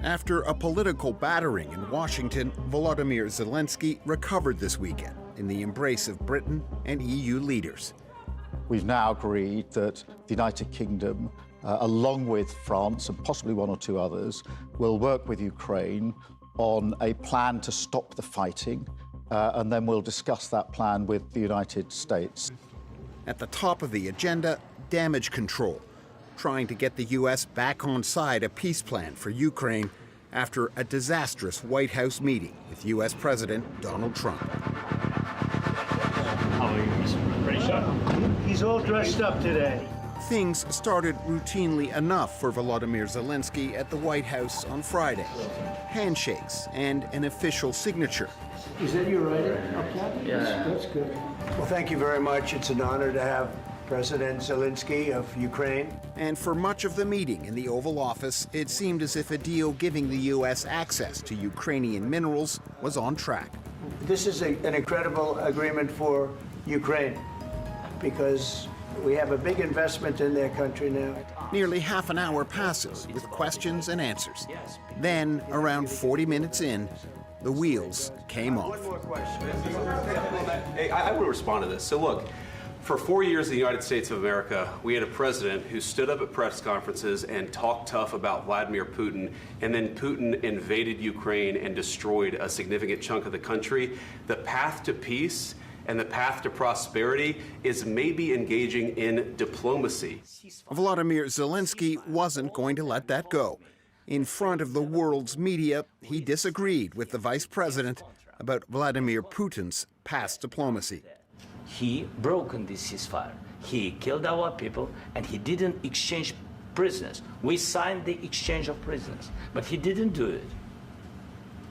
After a political battering in Washington, Volodymyr Zelenskyy recovered this weekend in the embrace of Britain and EU leaders. We've now agreed that the United Kingdom, along with France and possibly one or two others, will work with Ukraine on a plan to stop the fighting, and then we'll discuss that plan with the United States. At the top of the agenda, damage control, trying to get the U.S. back on side a peace plan for Ukraine after a disastrous White House meeting with U.S. President Donald Trump. How are you, Mr. President? He's all dressed up today. Things started routinely enough for Volodymyr Zelenskyy at the White House on Friday. Handshakes and an official signature. Is that your writing? Okay. Yeah. That's good. Well, thank you very much. It's an honor to have President Zelenskyy of Ukraine. And for much of the meeting in the Oval Office, it seemed as if a deal giving the U.S. access to Ukrainian minerals was on track. This is an incredible agreement for Ukraine because we have a big investment in their country now. Nearly half an hour passes with questions and answers. Then, around 40 minutes in, the wheels came off. One more question. Hey, I will respond to this. So look, for 4 years in the United States of America, we had a president who stood up at press conferences and talked tough about Vladimir Putin, and then Putin invaded Ukraine and destroyed a significant chunk of the country. The path to peace and the path to prosperity is maybe engaging in diplomacy. Volodymyr Zelenskyy wasn't going to let that go. In front of the world's media, he disagreed with the vice president about Vladimir Putin's past diplomacy. He broken this ceasefire. He killed our people, and he didn't exchange prisoners. We signed the exchange of prisoners, but he didn't do it.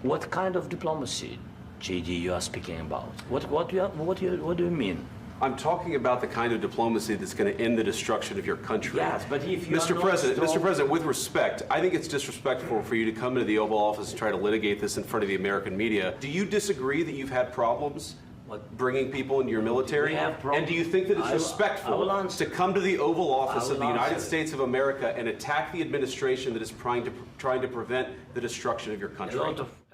What kind of diplomacy, JD, you are speaking about? What do you mean? I'm talking about the kind of diplomacy that's going to end the destruction of your country. Yes, but if you Mr. President, with respect, I think it's disrespectful for you to come into the Oval Office and try to litigate this in front of the American media. Do you disagree that you've had problems bringing people into your military? And do you think that it's respectful to come to the Oval Office of the United States of America and attack the administration that is trying to prevent the destruction of your country?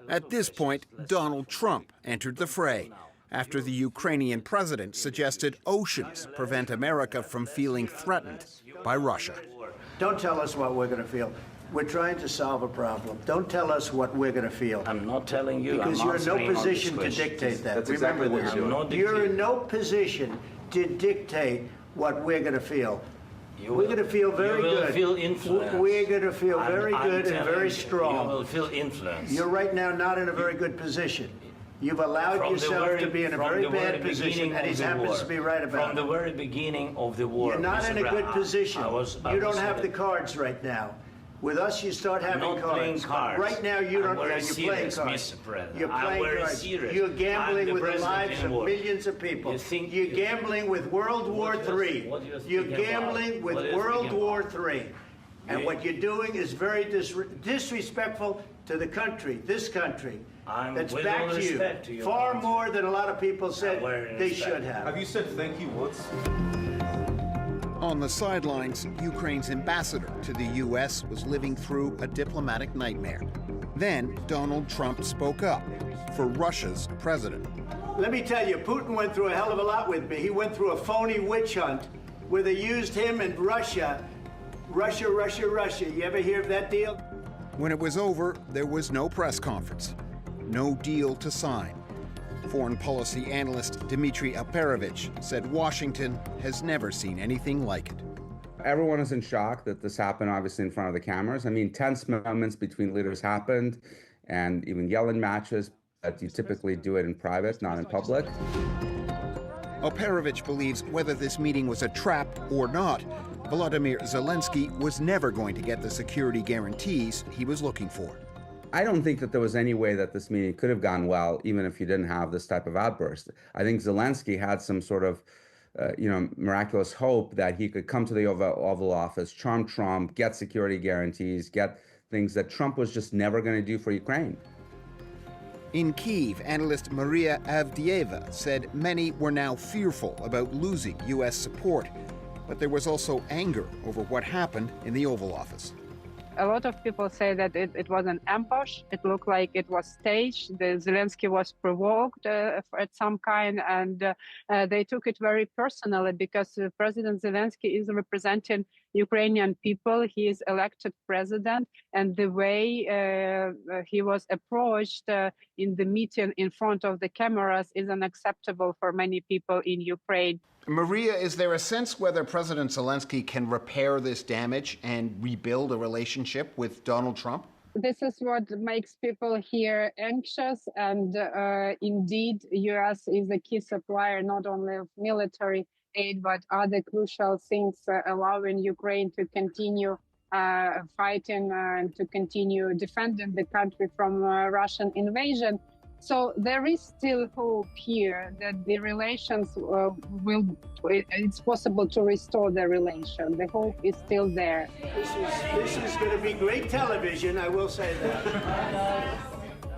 At this point, Donald Trump entered the fray after the Ukrainian president suggested oceans prevent America from feeling threatened by Russia. Don't tell us what we're going to feel. We're trying to solve a problem. Don't tell us what we're going to feel. I'm not telling you. Because you're in no position to dictate that. That's exactly what you're doing. You're in no position to dictate what we're going to feel. We're going to feel very good. You will feel influence. We're going to feel very good and very strong. You will feel influence. You're right now not in a very good position. You've allowed yourself to be in a very bad position, and he happens to be right about it. From the very beginning of the war. You're not in a good position. You don't have the cards right now. With us, you start having cards. Right now, you don't. You're playing cards. You're playing cards. You're gambling with the lives of millions of people. You're gambling with World War III. You're gambling with World War III. And what you're doing is very disrespectful to the country, this country. That's back to you. Far more than a lot of people said they should have. Have you said thank you once? On the sidelines, Ukraine's ambassador to the U.S. was living through a diplomatic nightmare. Then Donald Trump spoke up for Russia's president. Let me tell you, Putin went through a hell of a lot with me. He went through a phony witch hunt where they used him and Russia. Russia. You ever hear of that deal? When it was over, there was no press conference, no deal to sign. Foreign policy analyst Dmitry Alperovitch said Washington has never seen anything like it. Everyone is in shock that this happened, obviously, in front of the cameras. I mean, tense moments between leaders happened, and even yelling matches, but you typically do it in private, not in public. Alperovitch believes whether this meeting was a trap or not, Volodymyr Zelenskyy was never going to get the security guarantees he was looking for. I don't think that there was any way that this meeting could have gone well, even if you didn't have this type of outburst. I think Zelenskyy had some sort of, miraculous hope that he could come to the Oval Office, charm Trump, get security guarantees, get things that Trump was just never going to do for Ukraine. In Kyiv, analyst Maria Avdieva said many were now fearful about losing U.S. support, but there was also anger over what happened in the Oval Office. A lot of people say that it was an ambush. It looked like it was staged. Zelensky was provoked at some kind, and they took it very personally because President Zelensky is representing Ukrainian people. He is elected president, and the way he was approached in the meeting in front of the cameras is unacceptable for many people in Ukraine. Maria, is there a sense whether President Zelensky can repair this damage and rebuild a relationship with Donald Trump? This is what makes people here anxious, and indeed, U.S. is a key supplier not only of military aid but other crucial things, allowing Ukraine to continue fighting and to continue defending the country from Russian invasion. So there is still hope here that the relations it's possible to restore the relation. The hope is still there. This is going to be great television, I will say that.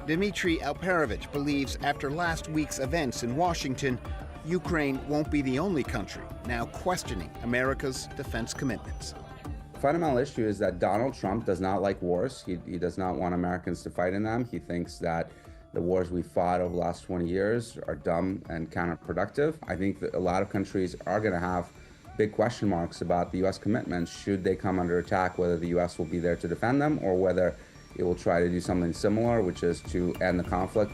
Dmitry Alperovich believes after last week's events in Washington, Ukraine won't be the only country now questioning America's defense commitments. The fundamental issue is that Donald Trump does not like wars. He does not want Americans to fight in them. He thinks that the wars we fought over the last 20 years are dumb and counterproductive. I think that a lot of countries are going to have big question marks about the U.S. commitments should they come under attack, whether the U.S. will be there to defend them or whether it will try to do something similar, which is to end the conflict.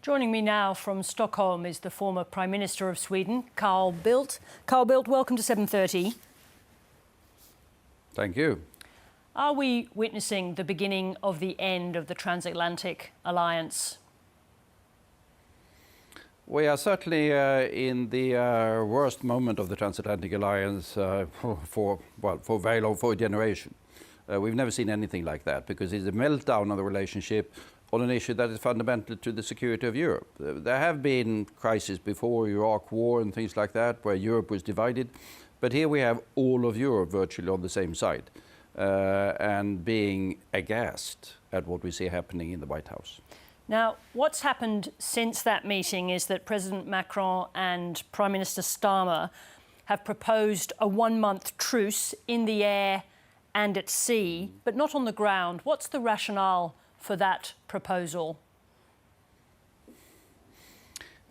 Joining me now from Stockholm is the former Prime Minister of Sweden, Carl Bildt. Carl Bildt, welcome to 7:30. Thank you. Are we witnessing the beginning of the end of the transatlantic alliance? We are certainly in the worst moment of the transatlantic alliance for a generation. We've never seen anything like that because it's a meltdown of the relationship on an issue that is fundamental to the security of Europe. There have been crises before, Iraq war and things like that, where Europe was divided. But here we have all of Europe virtually on the same side. And being aghast at what we see happening in the White House. Now, what's happened since that meeting is that President Macron and Prime Minister Starmer have proposed a one-month truce in the air and at sea, but not on the ground. What's the rationale for that proposal?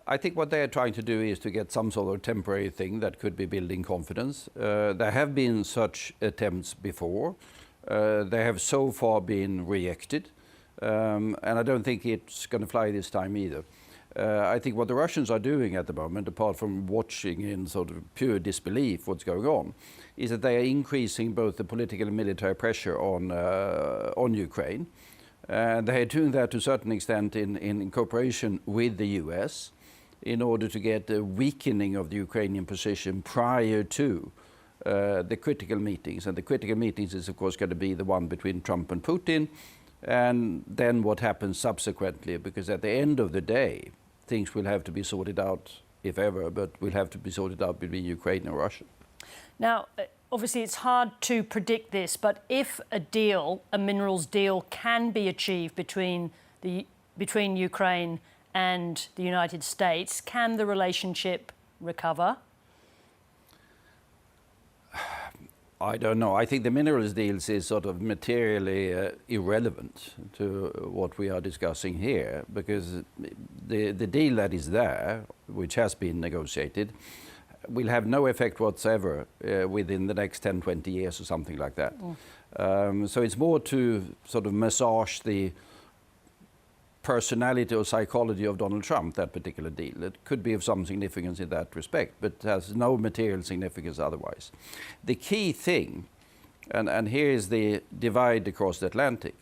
I think what they are trying to do is to get some sort of temporary thing that could be building confidence. There have been such attempts before. They have so far been rejected. And I don't think it's going to fly this time either. I think what the Russians are doing at the moment, apart from watching in sort of pure disbelief what's going on, is that they are increasing both the political and military pressure on Ukraine. They are doing that to a certain extent in cooperation with the US, in order to get a weakening of the Ukrainian position prior to the critical meetings. And the critical meetings is, of course, going to be the one between Trump and Putin, and then what happens subsequently, because at the end of the day, things will have to be sorted out, if ever, but will have to be sorted out between Ukraine and Russia. Now, obviously, it's hard to predict this, but if a deal, a minerals deal, can be achieved between Ukraine and the United States, can the relationship recover? I don't know. I think the minerals deals is sort of materially irrelevant to what we are discussing here, because the deal that is there, which has been negotiated, will have no effect whatsoever within the next 10, 20 years or something like that. So it's more to sort of massage the personality or psychology of Donald Trump, that particular deal. It could be of some significance in that respect, but has no material significance otherwise. The key thing, and here is the divide across the Atlantic,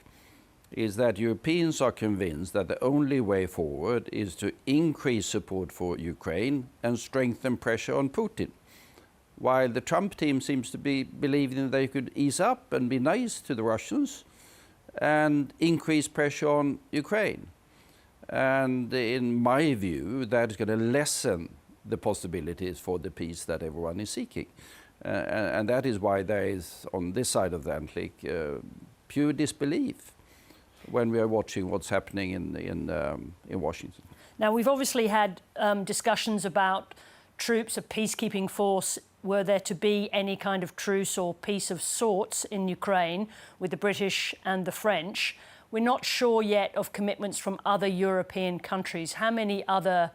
is that Europeans are convinced that the only way forward is to increase support for Ukraine and strengthen pressure on Putin, while the Trump team seems to be believing that they could ease up and be nice to the Russians and increase pressure on Ukraine. And in my view, that is going to lessen the possibilities for the peace that everyone is seeking. And that is why there is, on this side of the Atlantic, pure disbelief when we are watching what's happening in Washington. Now, we've obviously had discussions about troops, a peacekeeping force were there to be any kind of truce or peace of sorts in Ukraine with the British and the French. We're not sure yet of commitments from other European countries. How many other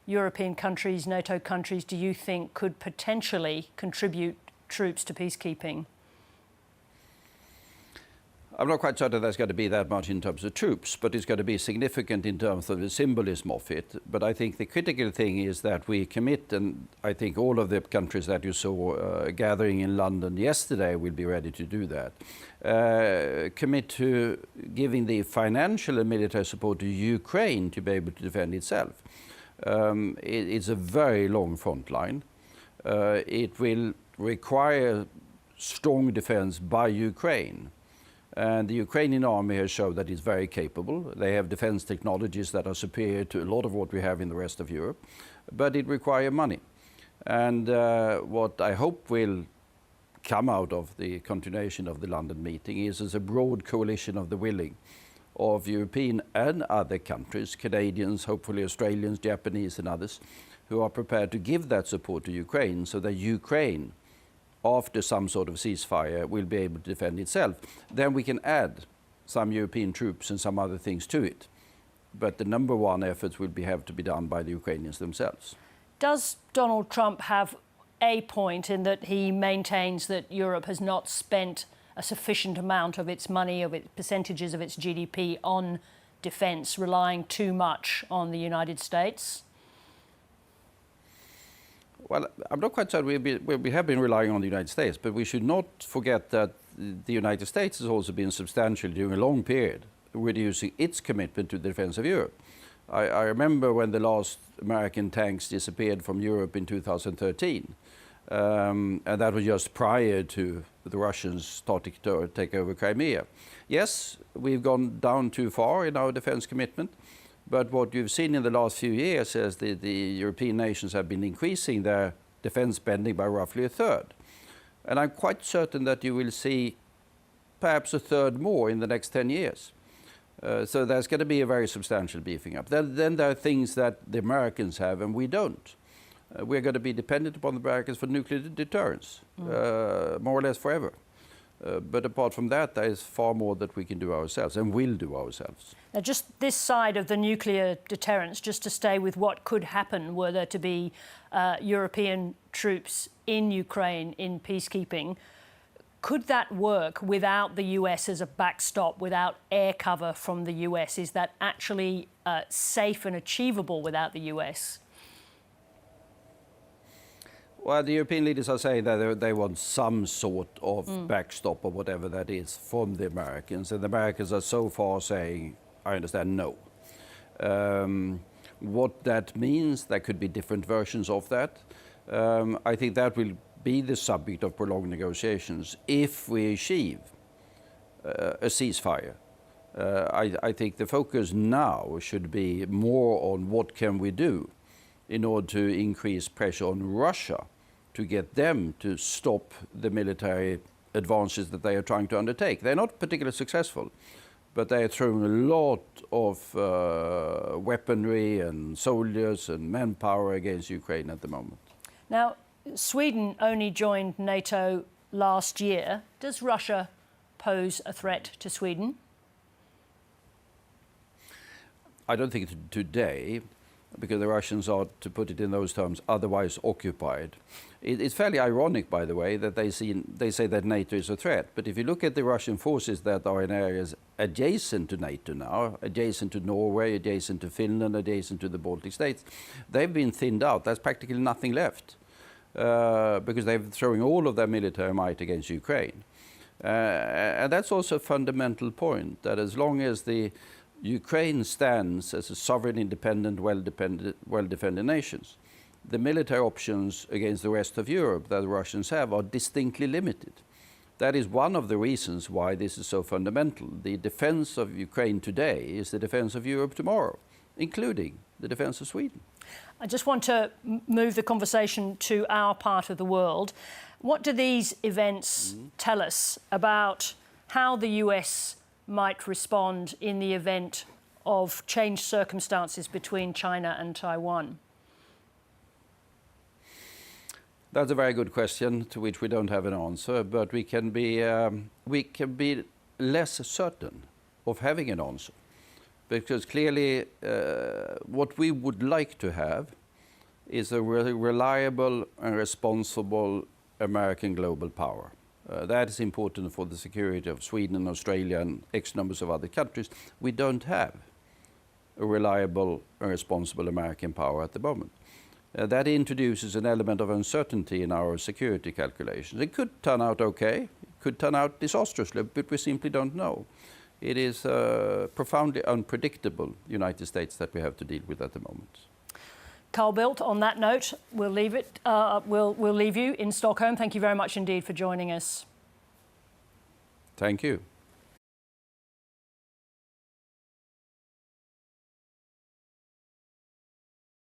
European countries, NATO countries, do you think could potentially contribute troops to peacekeeping? I'm not quite certain there's going to be that much in terms of troops, but it's going to be significant in terms of the symbolism of it. But I think the critical thing is that we commit, and I think all of the countries that you saw gathering in London yesterday will be ready to do that, commit to giving the financial and military support to Ukraine to be able to defend itself. It's a very long front line. It will require strong defense by Ukraine. And the Ukrainian army has shown that it's very capable. They have defense technologies that are superior to a lot of what we have in the rest of Europe, but it requires money. And what I hope will come out of the continuation of the London meeting is a broad coalition of the willing of European and other countries, Canadians, hopefully Australians, Japanese and others, who are prepared to give that support to Ukraine so that Ukraine, after some sort of ceasefire, will be able to defend itself. Then we can add some European troops and some other things to it. But the number one efforts will have to be done by the Ukrainians themselves. Does Donald Trump have a point in that he maintains that Europe has not spent a sufficient amount of its money, of its percentages of its GDP on defence, relying too much on the United States? Well, I'm not quite certain. We have been relying on the United States, but we should not forget that the United States has also been substantially, during a long period, reducing its commitment to the defense of Europe. I remember when the last American tanks disappeared from Europe in 2013, and that was just prior to the Russians starting to take over Crimea. Yes, we've gone down too far in our defense commitment. But what you've seen in the last few years is the European nations have been increasing their defense spending by roughly a third. And I'm quite certain that you will see perhaps a third more in the next 10 years. So there's going to be a very substantial beefing up. Then there are things that the Americans have and we don't. We're going to be dependent upon the Americans for nuclear deterrence, more or less forever. But apart from that, there is far more that we can do ourselves and will do ourselves. Now, just this side of the nuclear deterrence, just to stay with what could happen were there to be European troops in Ukraine in peacekeeping, could that work without the US as a backstop, without air cover from the US? Is that actually safe and achievable without the US? Well, the European leaders are saying that they want some sort of backstop or whatever that is from the Americans. And the Americans are so far saying, I understand, no. What that means, there could be different versions of that. I think that will be the subject of prolonged negotiations if we achieve a ceasefire. I think the focus now should be more on what can we do in order to increase pressure on Russia to get them to stop the military advances that they are trying to undertake. They're not particularly successful, but they are throwing a lot of weaponry and soldiers and manpower against Ukraine at the moment. Now, Sweden only joined NATO last year. Does Russia pose a threat to Sweden? I don't think today, because the Russians are, to put it in those terms, otherwise occupied. It's fairly ironic, by the way, that they say that NATO is a threat. But if you look at the Russian forces that are in areas adjacent to NATO now, adjacent to Norway, adjacent to Finland, adjacent to the Baltic states, they've been thinned out. There's practically nothing left because they're throwing all of their military might against Ukraine. And that's also a fundamental point, that as long as the Ukraine stands as a sovereign, independent, well-defended nation, the military options against the rest of Europe that the Russians have are distinctly limited. That is one of the reasons why this is so fundamental. The defense of Ukraine today is the defense of Europe tomorrow, including the defense of Sweden. I just want to move the conversation to our part of the world. What do these events tell us about how the US might respond in the event of changed circumstances between China and Taiwan? That's a very good question to which we don't have an answer, but we can be less certain of having an answer, because clearly what we would like to have is a reliable and responsible American global power. That is important for the security of Sweden and Australia and X numbers of other countries. We don't have a reliable and responsible American power at the moment. That introduces an element of uncertainty in our security calculations. It could turn out okay, it could turn out disastrously, but we simply don't know. It is a profoundly unpredictable United States that we have to deal with at the moment. Carl Bildt, on that note, we'll leave it. We'll leave you in Stockholm. Thank you very much indeed for joining us. Thank you.